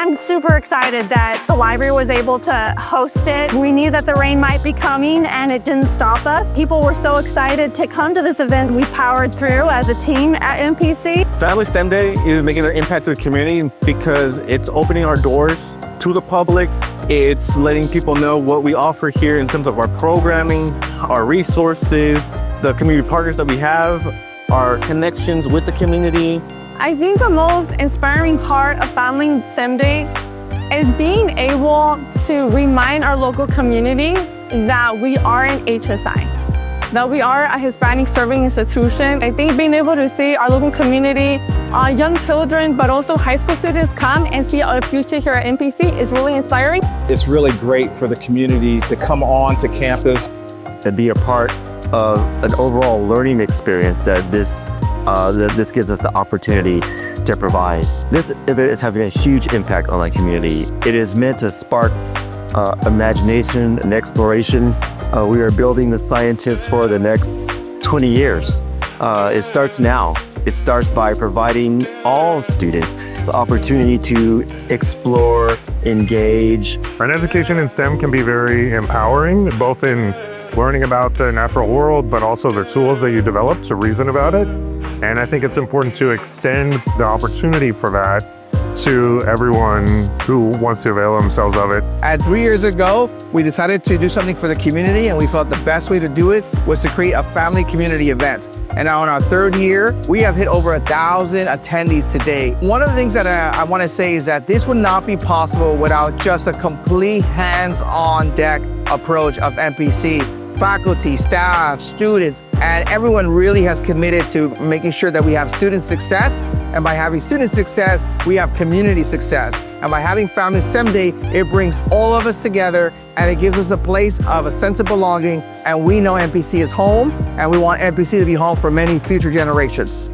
I'm super excited that the library was able to host it. We knew that the rain might be coming and it didn't stop us. People were so excited to come to this event. We powered through as a team at MPC. Family STEM Day is making an impact to the community because it's opening our doors to the public. It's letting people know what we offer here in terms of our programmings, our resources, the community partners that we have, our connections with the community. I think the most inspiring part of Family STEM Day is being able to remind our local community that we are an HSI, that we are a Hispanic serving institution. I think being able to see our local community, young children, but also high school students come and see our future here at MPC is really inspiring. It's really great for the community to come on to campus and be a part of an overall learning experience that this gives us the opportunity to provide. This event is having a huge impact on the community. It is meant to spark imagination and exploration. We are building the scientists for the next 20 years. It starts now. It starts by providing all students the opportunity to explore, engage. An education in STEM can be very empowering, both in learning about the natural world, but also the tools that you develop to reason about it. And I think it's important to extend the opportunity for that to everyone who wants to avail themselves of it. 3 years ago, we decided to do something for the community, and we felt the best way to do it was to create a family community event. And now in our third year, we have hit over 1,000 attendees today. One of the things that I want to say is that this would not be possible without just a complete hands-on deck approach of MPC. Faculty, staff, students, and everyone really has committed to making sure that we have student success. And by having student success, we have community success. And by having Family STEM Day, it brings all of us together and it gives us a place of a sense of belonging. And we know MPC is home, and we want MPC to be home for many future generations.